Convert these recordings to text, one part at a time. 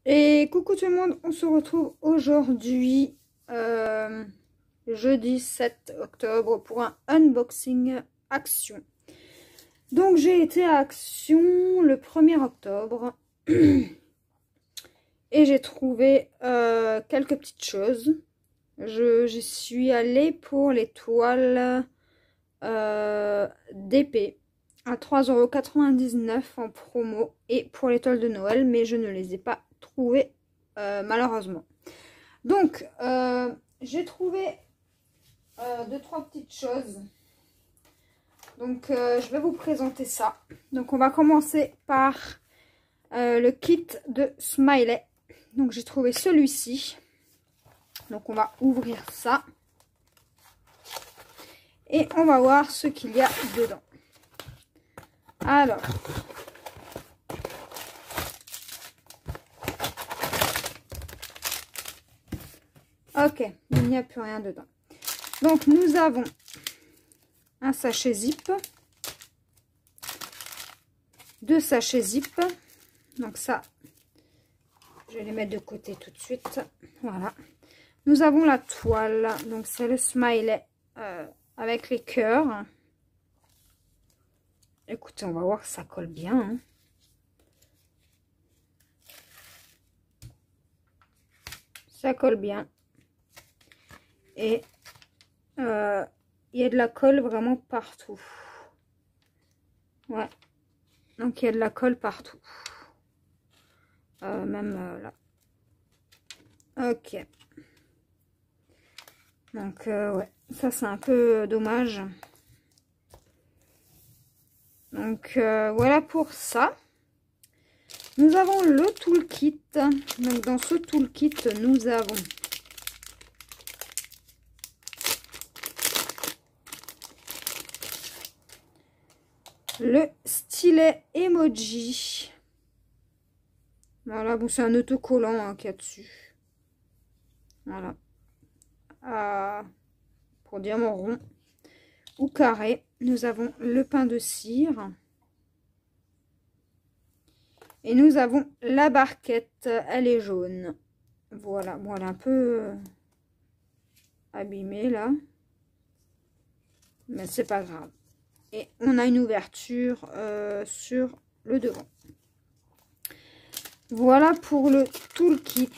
Et coucou tout le monde, on se retrouve aujourd'hui, jeudi 7 octobre, pour un unboxing Action. Donc j'ai été à Action le 1er octobre et j'ai trouvé quelques petites choses. J'y suis allée pour les toiles d'épée à 3,99 € en promo et pour les toiles de Noël, mais je ne les ai pas trouvées malheureusement. Donc j'ai trouvé 2-3 petites choses. Donc je vais vous présenter ça. Donc on va commencer par le kit de Smiley. Donc j'ai trouvé celui-ci. Donc on va ouvrir ça. Et on va voir ce qu'il y a dedans. Alors, ok, il n'y a plus rien dedans. Donc nous avons un sachet zip, 2 sachets zip. Donc ça, je vais les mettre de côté tout de suite. Voilà. Nous avons la toile, donc c'est le smiley avec les cœurs. Écoutez, on va voir que ça colle bien. Hein. Ça colle bien. Et il y a de la colle vraiment partout. Ouais. Donc il y a de la colle partout. Même là. Ok. Donc ouais, ça c'est un peu dommage. Donc voilà pour ça. Nous avons le toolkit. Donc dans ce toolkit, nous avons le stylet emoji. Voilà, bon c'est un autocollant hein, qu'il y a dessus. Voilà. Pour diamant rond ou carré. Nous avons le pain de cire. Et nous avons la barquette, elle est jaune. Voilà, bon elle est un peu abîmée là. Mais c'est pas grave. Et on a une ouverture sur le devant. Voilà pour le toolkit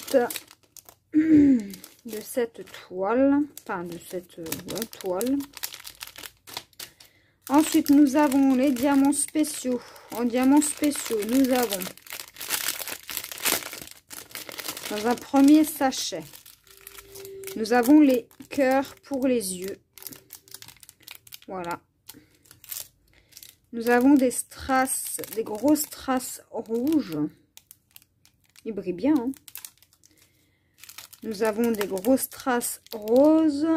de cette toile. Enfin de cette toile. Ensuite, nous avons les diamants spéciaux. En diamants spéciaux, nous avons dans un premier sachet, nous avons les cœurs pour les yeux. Voilà. Nous avons des strass, des grosses strass rouges. Ils brillent bien. Hein. Nous avons des grosses strass roses.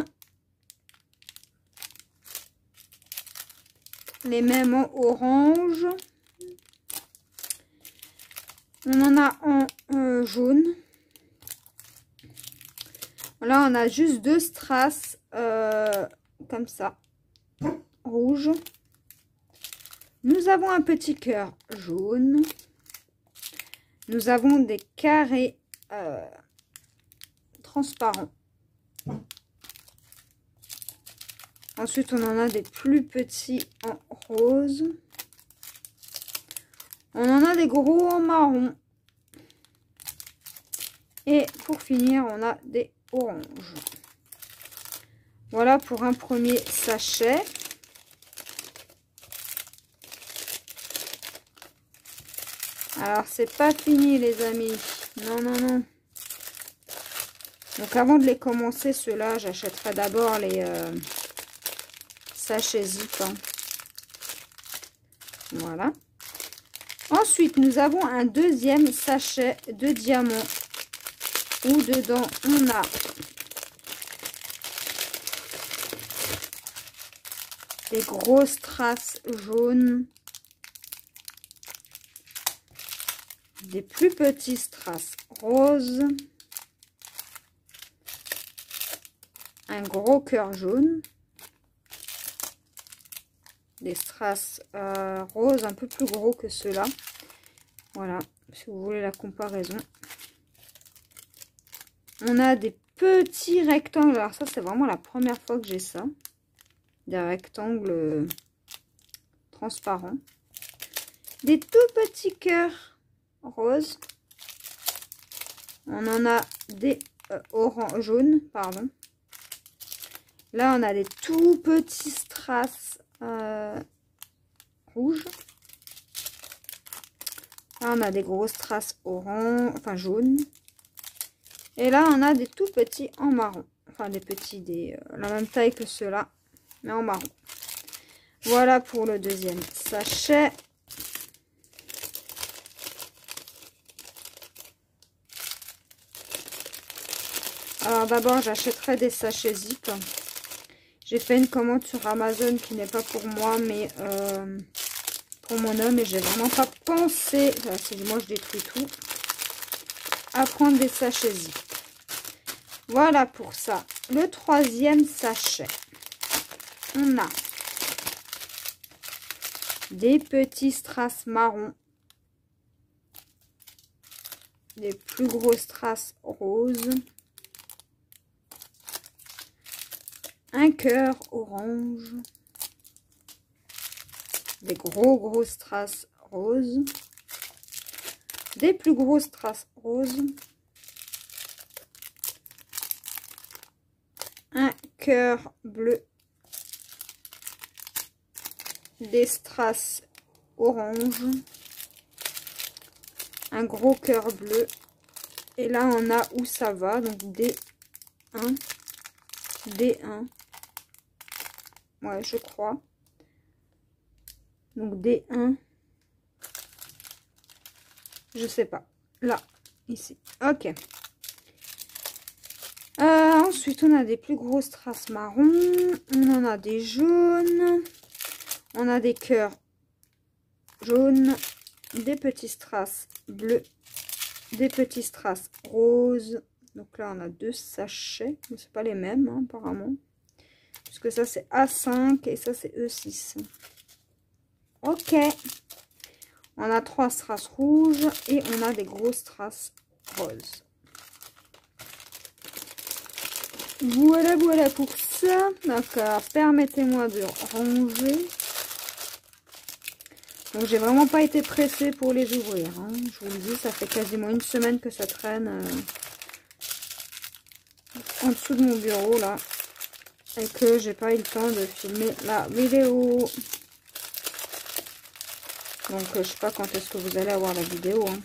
Les mêmes en orange. On en a en jaune. Là, on a juste 2 strass comme ça, rouge. Nous avons un petit cœur jaune. Nous avons des carrés transparents. Ensuite, on en a des plus petits en rose. On en a des gros en marron. Et pour finir, on a des oranges. Voilà pour un premier sachet. Alors, c'est pas fini, les amis. Non, non, non. Donc, avant de les commencer, ceux-là, j'achèterai d'abord les... sachet zip. Hein. Voilà. Ensuite, nous avons un deuxième sachet de diamants où dedans on a des grosses traces jaunes, des plus petits strass roses, un gros cœur jaune. Des strass roses un peu plus gros que ceux-là. Voilà, si vous voulez la comparaison. on a des petits rectangles. Alors ça, c'est vraiment la première fois que j'ai ça. Des rectangles transparents. Des tout petits cœurs roses. On en a des jaunes, pardon. Là, on a des tout petits strass rouges. Là, on a des gros strass orange, enfin jaunes. Et là, on a des tout petits en marron. Enfin, des petits, la même taille que ceux-là, mais en marron. Voilà pour le deuxième sachet. Alors d'abord, j'achèterai des sachets zip. J'ai fait une commande sur Amazon qui n'est pas pour moi, mais pour mon homme. Et j'ai vraiment pas pensé, si moi je détruis tout, à prendre des sachets zip. Voilà pour ça. Le troisième sachet. On a des petits strass marron. Des plus gros strass roses. Un cœur orange. Des gros strass roses. Des plus gros strass roses. Un cœur bleu. Des strass orange. Un gros cœur bleu. Et là, on a où ça va. Donc, D1. D1. Ouais, je crois. Donc, D1. Je sais pas. Là. Ici. Ok. Ensuite, on a des plus gros strass marron. On en a des jaunes. On a des cœurs jaunes. Des petits strass bleus. Des petits strass roses. Donc là, on a deux sachets. Mais c'est pas les mêmes, hein, apparemment. Puisque ça, c'est A5 et ça, c'est E6. Ok. On a 3 strass rouges et on a des gros strass roses. Voilà, voilà pour ça. D'accord, permettez-moi de ranger. Donc, j'ai vraiment pas été pressée pour les ouvrir. Hein. Je vous le dis, ça fait quasiment une semaine que ça traîne en dessous de mon bureau, là. Et que j'ai pas eu le temps de filmer la vidéo. Donc, je sais pas quand est-ce que vous allez avoir la vidéo. Hein.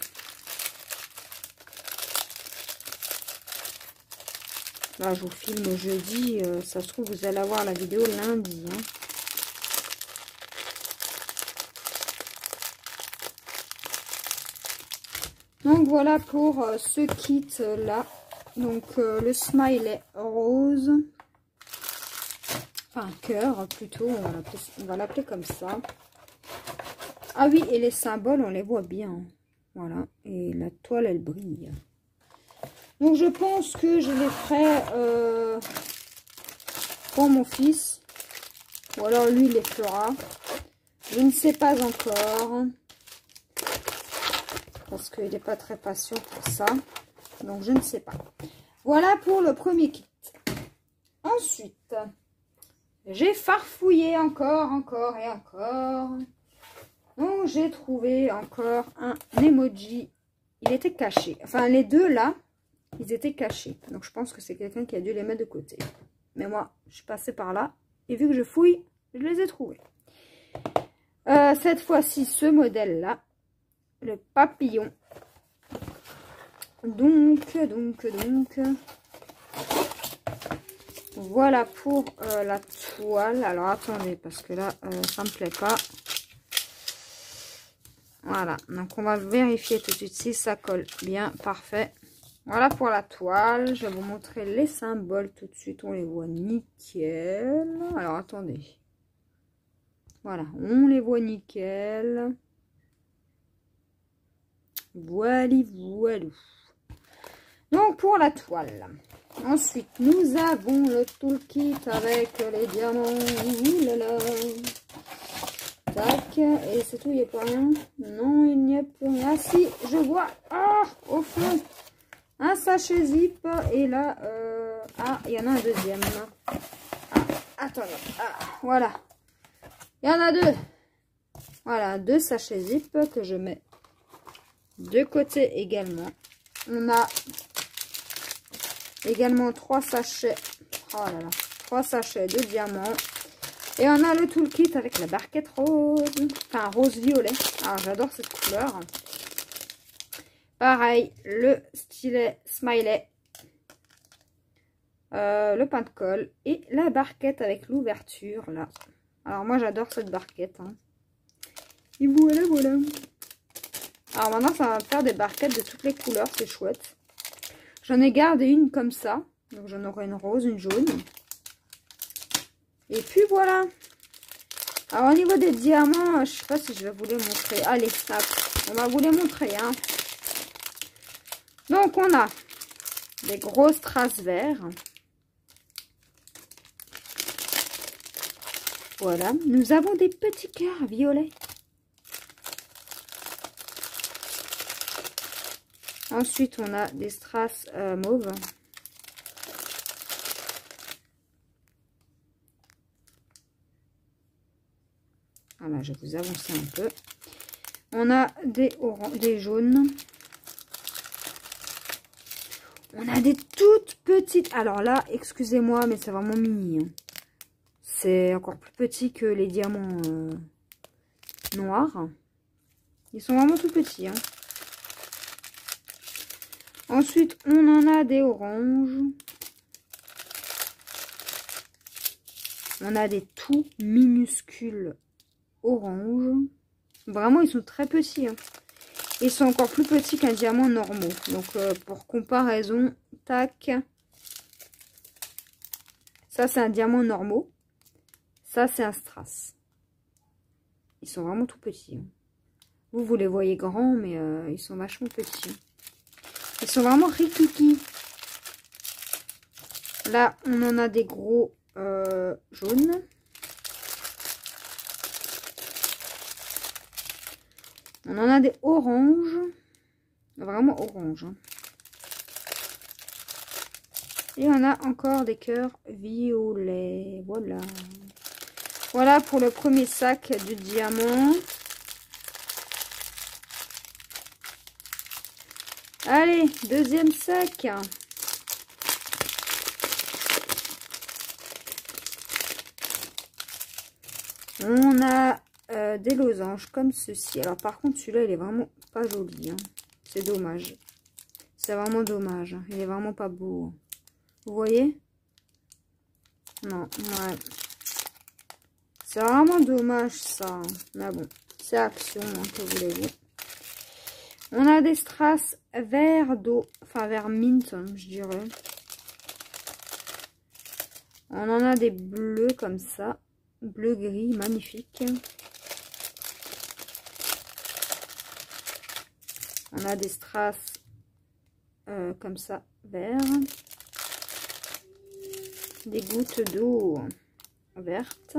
Là, je vous filme jeudi. Ça se trouve, vous allez avoir la vidéo lundi. Hein. Donc, voilà pour ce kit-là. Donc, le smiley rose. Enfin, cœur, plutôt. On va l'appeler comme ça. Ah oui, et les symboles, on les voit bien. Voilà. Et la toile, elle brille. Donc, je pense que je les ferai pour mon fils. Ou alors, lui, il les fera. Je ne sais pas encore. Parce qu'il n'est pas très patient pour ça. Donc, je ne sais pas. Voilà pour le premier kit. Ensuite, j'ai farfouillé encore et encore. Donc, j'ai trouvé encore un emoji. Il était caché. Enfin, les deux, là, ils étaient cachés. Donc, je pense que c'est quelqu'un qui a dû les mettre de côté. Mais moi, je suis passée par là. Et vu que je fouille, je les ai trouvés. Cette fois-ci, ce modèle-là. Le papillon. Donc. Voilà pour la toile. Alors, attendez, parce que là, ça me plaît pas. Voilà, donc on va vérifier tout de suite si ça colle bien. Parfait. Voilà pour la toile. Je vais vous montrer les symboles tout de suite. On les voit nickel. Alors, attendez. Voilà, on les voit nickel. Voilà, voilà. Donc, pour la toile. Ensuite, nous avons le toolkit avec les diamants. Ouh là là. Tac. Et c'est tout, il n'y a pas rien. Non, il n'y a plus rien. Ah si, je vois. Ah, au fond. un sachet zip. Et là, ah, il y en a un deuxième. Ah, attendez, ah, voilà. Il y en a deux. Voilà, 2 sachets zip que je mets de côté également. On a également 3 sachets. Oh là là, 3 sachets de diamants. Et on a le toolkit avec la barquette rose. Enfin, rose-violet. Alors, j'adore cette couleur. Pareil, le stylet smiley. Le pain de colle. Et la barquette avec l'ouverture, là. Alors, moi, j'adore cette barquette. Hein. Et voilà, voilà. Alors, maintenant, ça va me faire des barquettes de toutes les couleurs. C'est chouette. J'en ai gardé une comme ça. Donc, j'en aurai une rose, une jaune. Et puis voilà. Alors au niveau des diamants, je sais pas si je vais vous les montrer. Allez, snap. On va vous les montrer. Hein. Donc on a des grosses traces verts. Voilà. Nous avons des petits cœurs violets. Ensuite on a des strass mauves. Voilà, je vais vous avancer un peu. On a des jaunes. On a des toutes petites. Alors là, excusez-moi, mais c'est vraiment mini. Hein. C'est encore plus petit que les diamants noirs. Ils sont vraiment tout petits. Hein. Ensuite, on en a des oranges. On a des tout minuscules orange. Vraiment, ils sont très petits. Hein. Ils sont encore plus petits qu'un diamant normal. Donc, pour comparaison, tac. Ça, c'est un diamant normal. Ça, c'est un strass. Ils sont vraiment tout petits. Hein. Vous les voyez grands, mais ils sont vachement petits. Hein. Ils sont vraiment rikiki. Là, on en a des gros jaunes. On en a des oranges. Vraiment orange. Hein. Et on a encore des cœurs violets. Voilà. Voilà pour le premier sac de diamants. Allez, deuxième sac. On a des losanges comme ceci. Alors par contre celui-là il est vraiment pas joli. Hein. C'est dommage. C'est vraiment dommage. Hein. Il est vraiment pas beau. Vous voyez? Non, ouais. C'est vraiment dommage ça. Mais bon, c'est action, hein, que voulez-vous. On a des strass vert d'eau. Enfin vert mint, hein, je dirais. On en a des bleus comme ça. Bleu gris, magnifique. On a des strass comme ça, vert. Des gouttes d'eau vertes.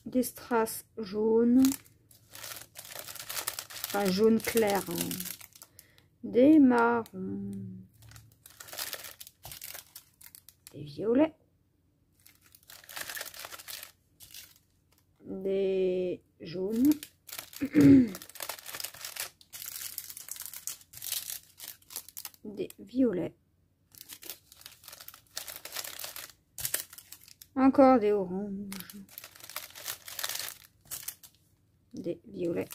Des strass jaunes. Enfin, jaune clair. Hein. Des marrons. Des violets. Des jaunes. Des violets. Encore des oranges. Des violets.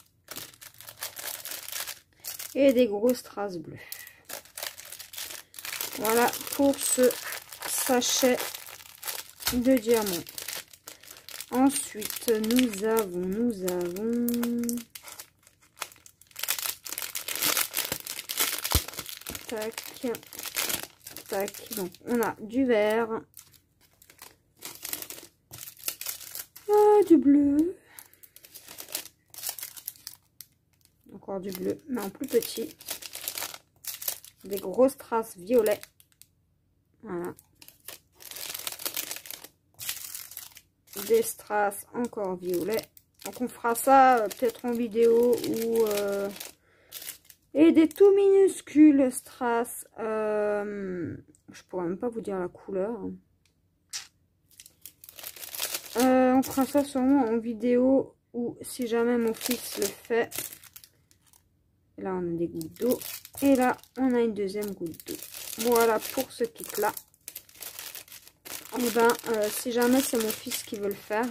Et des grosses strass bleues. Voilà pour ce sachet de diamants. Ensuite, nous avons tac, tac. Donc, on a du vert, du bleu, encore du bleu, mais en plus petit, des grosses traces violets. Voilà. Des strass encore violets. Donc on fera ça peut-être en vidéo ou et Et des tout minuscules strass. Je pourrais même pas vous dire la couleur. On fera ça sûrement en vidéo ou si jamais mon fils le fait. Là, on a des gouttes d'eau. Et là, on a une deuxième goutte d'eau. Voilà pour ce kit-là. Et ben, si jamais c'est mon fils qui veut le faire,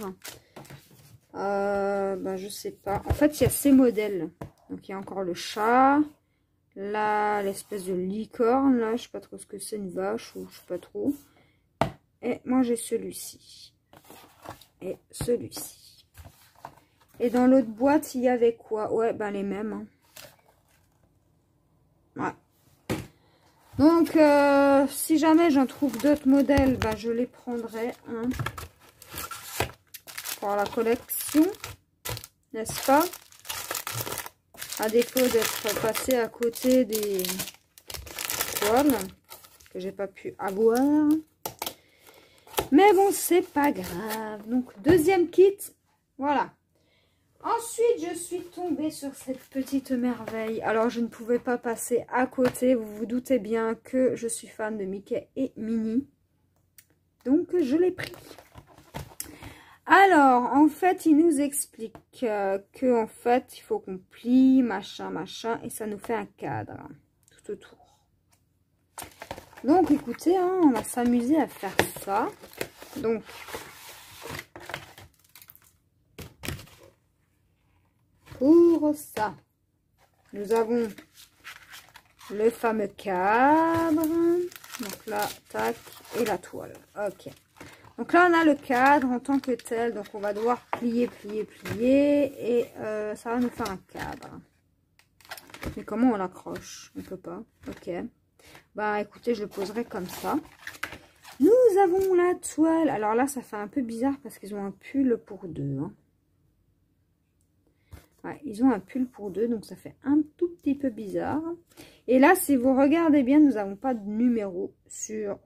ben, je sais pas. En fait, il y a ces modèles. Donc, il y a encore le chat. Là, l'espèce de licorne. Là, je sais pas trop ce que c'est, une vache ou je sais pas trop. Et moi, j'ai celui-ci. Et celui-ci. Et dans l'autre boîte, il y avait quoi? Ouais, ben les mêmes. Ouais. Donc, si jamais j'en trouve d'autres modèles, ben, je les prendrai pour la collection, n'est-ce pas? À défaut d'être passé à côté des toiles que j'ai pas pu avoir. Mais bon, c'est pas grave. Donc, deuxième kit, voilà. Ensuite, je suis tombée sur cette petite merveille. Alors, je ne pouvais pas passer à côté. Vous vous doutez bien que je suis fan de Mickey et Minnie. Donc, je l'ai pris. Alors, en fait, il nous explique que en fait, il faut qu'on plie, machin, machin. Et ça nous fait un cadre tout autour. Donc, écoutez, hein, on va s'amuser à faire ça. Donc... pour ça, nous avons le fameux cadre. Donc là, tac, et la toile. Ok. Donc là, on a le cadre en tant que tel. Donc on va devoir plier, plier, plier. Et ça va nous faire un cadre. Mais comment on l'accroche? On peut pas. Ok. Bah écoutez, je le poserai comme ça. Nous avons la toile. Alors là, ça fait un peu bizarre parce qu'ils ont un pull pour deux. Hein. Ouais, ils ont un pull pour deux, donc ça fait un tout petit peu bizarre. Et là, si vous regardez bien, nous n'avons pas de numéro sur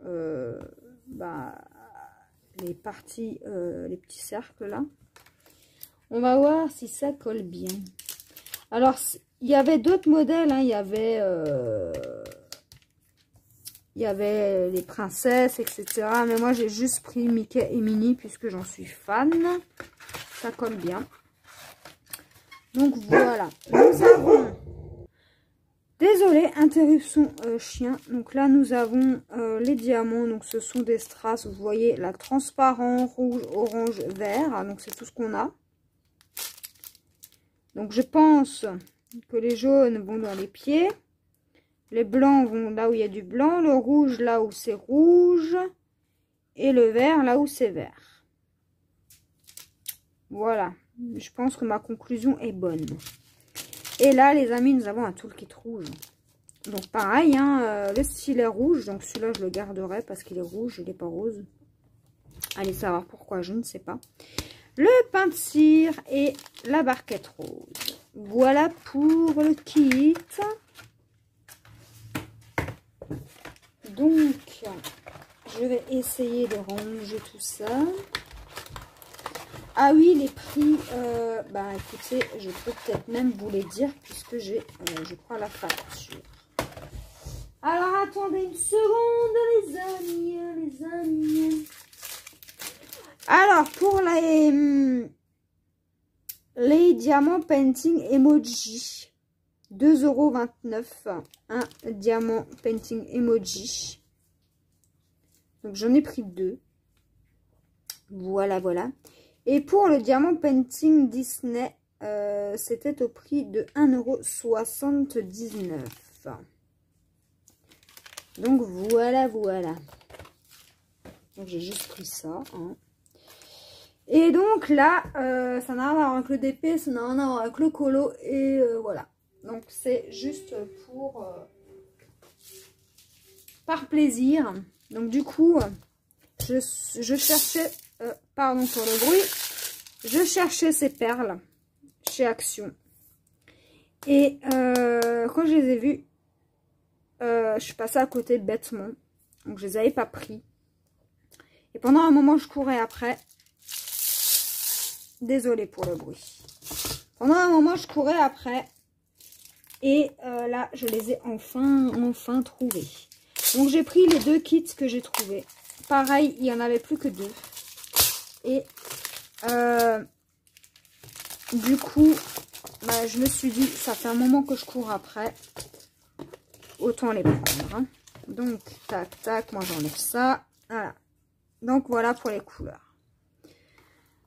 les parties, les petits cercles là. On va voir si ça colle bien. Alors, il y avait d'autres modèles, hein. Il y avait les princesses, etc. Mais moi, j'ai juste pris Mickey et Minnie puisque j'en suis fan. Ça colle bien. Donc voilà, nous avons, désolé, interruption chien. Donc là nous avons les diamants, donc ce sont des strass, vous voyez, la transparent, rouge, orange, vert, donc c'est tout ce qu'on a. Donc je pense que les jaunes vont dans les pieds, les blancs vont là où il y a du blanc, le rouge là où c'est rouge, et le vert là où c'est vert. Voilà. Je pense que ma conclusion est bonne. Et là, les amis, nous avons un toolkit rouge. Donc, pareil, hein, le stylet rouge. Donc, celui-là, je le garderai parce qu'il est rouge, il n'est pas rose. Allez savoir pourquoi, je ne sais pas. Le pain de cire et la barquette rose. Voilà pour le kit. Donc, je vais essayer de ranger tout ça. Ah oui, les prix, bah écoutez, je peux peut-être même vous les dire puisque j'ai, je crois, la facture. Alors, attendez une seconde, les amis. Alors, pour les diamants painting emoji, 2,29 €, un diamant painting emoji. Donc, j'en ai pris deux. Voilà, voilà. Et pour le diamant painting Disney, c'était au prix de 1,79 €. Donc voilà, voilà. Donc j'ai juste pris ça. Hein. Et donc là, ça n'a rien à voir avec le DP, ça n'a rien à voir avec le colo. Et voilà. Donc c'est juste pour... par plaisir. Donc du coup, je cherchais... pardon pour le bruit. Je cherchais ces perles chez Action. Et quand je les ai vues, je suis passée à côté bêtement. Donc je les avais pas pris. Et pendant un moment, je courais après. Désolée pour le bruit. Pendant un moment, je courais après. Et là, je les ai enfin trouvés. Donc, j'ai pris les 2 kits que j'ai trouvés. Pareil, il n'y en avait plus que 2. Et du coup, bah, je me suis dit, ça fait un moment que je cours après. Autant les prendre. Hein. Donc, tac, tac, moi j'enlève ça. Voilà. Donc, voilà pour les couleurs.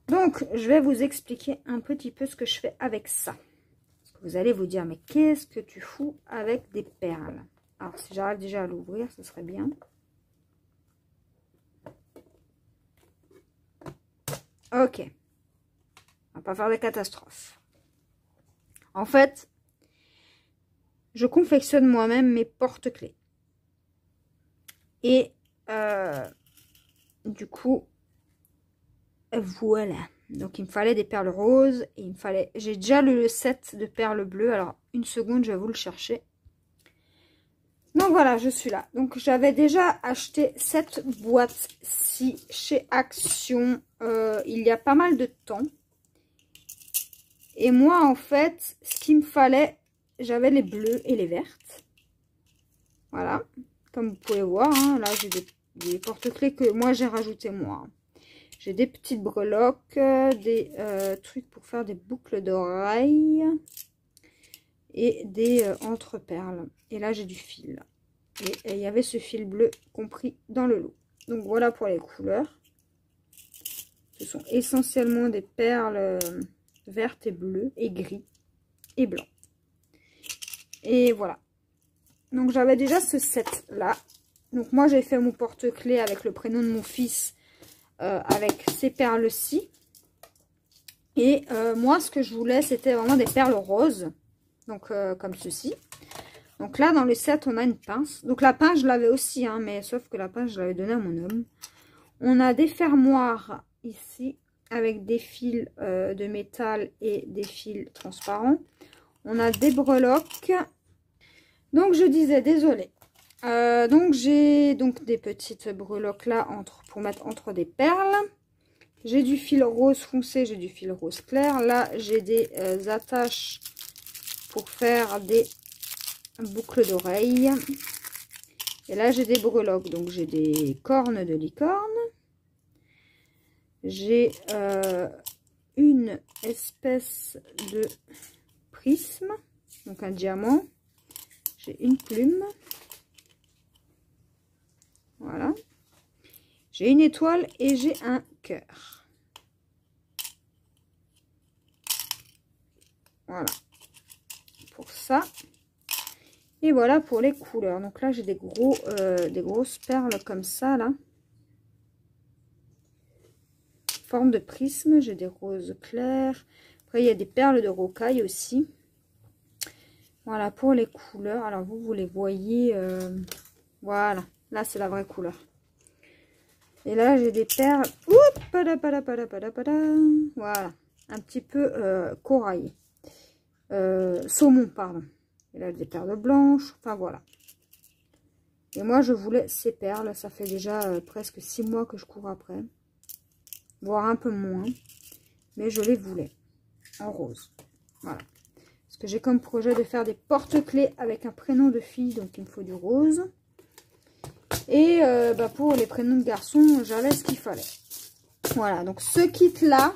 Donc, je vais vous expliquer un petit peu ce que je fais avec ça. Vous allez vous dire, mais qu'est-ce que tu fous avec des perles? Alors, si j'arrive déjà à l'ouvrir, ce serait bien. Ok. On va pas faire de catastrophe. En fait, je confectionne moi-même mes porte-clés. Et du coup, voilà. Donc, il me fallait des perles roses. Et il me fallait... J'ai déjà le set de perles bleues. Alors, une seconde, je vais vous le chercher. Donc, voilà, je suis là. Donc, j'avais déjà acheté cette boîte-ci chez Action il y a pas mal de temps. Et moi, en fait, ce qu'il me fallait, j'avais les bleues et les vertes. Voilà. Comme vous pouvez voir, hein, là, j'ai des porte-clés que moi, j'ai rajouté moi. J'ai des petites breloques, des trucs pour faire des boucles d'oreilles et des entre-perles. Et là, j'ai du fil. Et il y avait ce fil bleu compris dans le lot. Donc, voilà pour les couleurs. Ce sont essentiellement des perles vertes et bleues et gris et blanc. Et voilà. Donc, j'avais déjà ce set-là. Donc, moi, j'ai fait mon porte-clés avec le prénom de mon fils. Avec ces perles-ci. Et moi, ce que je voulais, c'était vraiment des perles roses. Donc, comme ceci. Donc là, dans le set, on a une pince. Donc la pince, je l'avais aussi, hein, mais sauf que la pince, je l'avais donnée à mon homme. On a des fermoirs ici, avec des fils de métal et des fils transparents. On a des breloques. Donc, je disais, désolée. Donc j'ai donc des petites breloques là pour mettre entre des perles. J'ai du fil rose foncé, j'ai du fil rose clair. Là j'ai des attaches pour faire des boucles d'oreilles. Et là j'ai des breloques, donc j'ai des cornes de licorne. J'ai une espèce de prisme, donc un diamant. J'ai une plume. Voilà. J'ai une étoile et j'ai un cœur. Voilà. Pour ça. Et voilà pour les couleurs. Donc là, j'ai des grosses perles comme ça, là. Forme de prisme. J'ai des roses clairs. Après, il y a des perles de rocaille aussi. Voilà pour les couleurs. Alors, vous les voyez. Voilà. Là, c'est la vraie couleur. Et là, j'ai des perles. Voilà. Un petit peu corail. Saumon, pardon. Et là, des perles blanches. Enfin, voilà. Et moi, je voulais ces perles. Ça fait déjà presque 6 mois que je cours après. Voire un peu moins. Mais je les voulais. En rose. Voilà. Parce que j'ai comme projet de faire des porte-clés avec un prénom de fille. Donc, il me faut du rose. Et pour les prénoms de garçons, j'avais ce qu'il fallait. Voilà, donc ce kit-là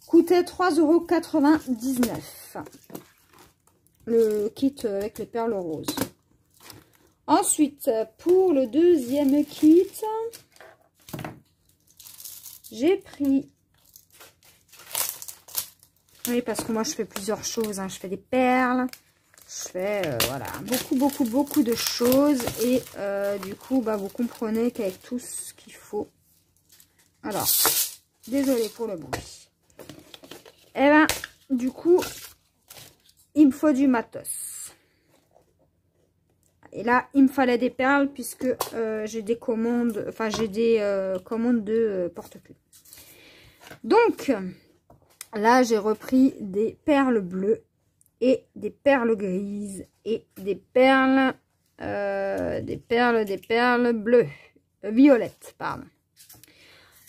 coûtait 3,99 €. Le kit avec les perles roses. Ensuite, pour le deuxième kit, j'ai pris... Oui, parce que moi, je fais plusieurs choses. Hein. Je fais des perles. Je fais voilà, beaucoup de choses. Et du coup, vous comprenez qu'avec tout ce qu'il faut... Alors, désolée pour le bruit. Et ben, du coup, il me faut du matos. Et là, il me fallait des perles puisque j'ai des commandes... Enfin, j'ai des commandes de porte-clés. Donc, là, j'ai repris des perles bleues. Et des perles grises et des perles bleues, violettes, pardon.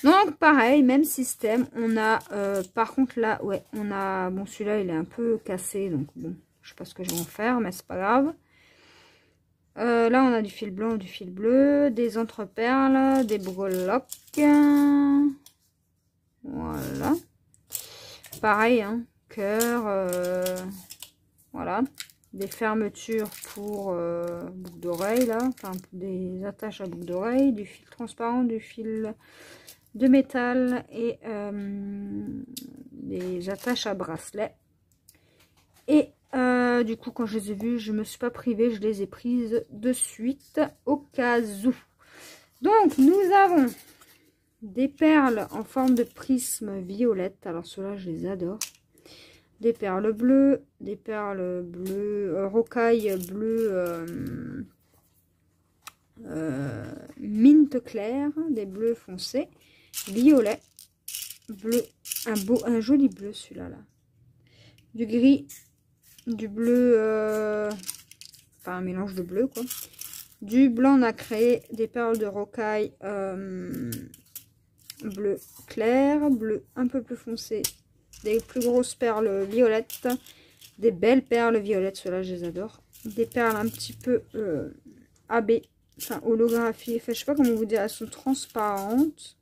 Donc pareil, même système. On a, par contre là, ouais, on a, bon celui-là il est un peu cassé, donc bon, Je sais pas ce que je vais en faire, mais c'est pas grave. Là, on a du fil blanc, du fil bleu, des entreperles, des breloques. Voilà. Pareil, hein, cœur. Voilà. Des fermetures pour boucle d'oreille, là. Enfin, des attaches à boucle d'oreille, du fil transparent, du fil de métal et des attaches à bracelet. Et du coup, quand je les ai vues, je me suis pas privée, je les ai prises de suite au cas où. Donc, nous avons des perles en forme de prisme violette. Alors, ceux-là, je les adore. Des perles bleues, des perles bleues, rocaille bleu mint clair, des bleus foncés, violet, bleu, un joli bleu celui-là, là. Du gris, du bleu, enfin un mélange de bleu quoi, du blanc nacré, des perles de rocaille bleu clair, bleu un peu plus foncé, des plus grosses perles violettes, des belles perles violettes, ceux-là je les adore, des perles un petit peu AB, enfin holographiées, enfin je sais pas comment vous dire, elles sont transparentes.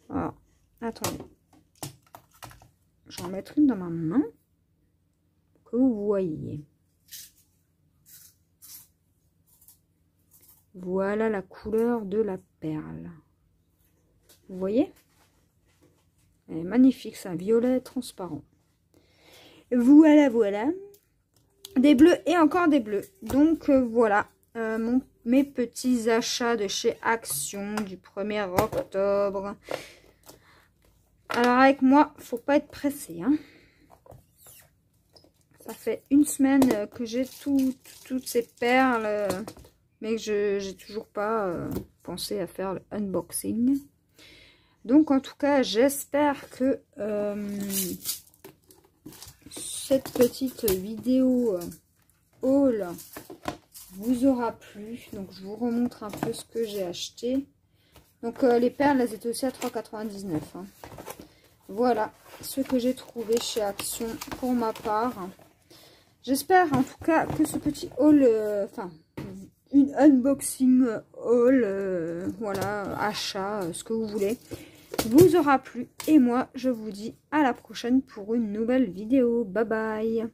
Alors, attendez, je vais en mettre une dans ma main que vous voyez. Voilà la couleur de la perle. Vous voyez? Elle est magnifique, c'est un violet transparent. Voilà, voilà. Des bleus et encore des bleus. Donc voilà mes petits achats de chez Action du 1er octobre. Alors avec moi, faut pas être pressé, hein. Ça fait une semaine que j'ai toutes ces perles, mais que j'ai toujours pas pensé à faire le unboxing. Donc en tout cas, j'espère que cette petite vidéo haul vous aura plu. Donc je vous remontre un peu ce que j'ai acheté. Donc les perles, elles étaient aussi à 3,99 €. Hein. Voilà ce que j'ai trouvé chez Action pour ma part. J'espère en tout cas que ce petit haul, enfin une unboxing haul, voilà, achat, ce que vous voulez, vous aura plu. Et moi, je vous dis à la prochaine pour une nouvelle vidéo. Bye bye.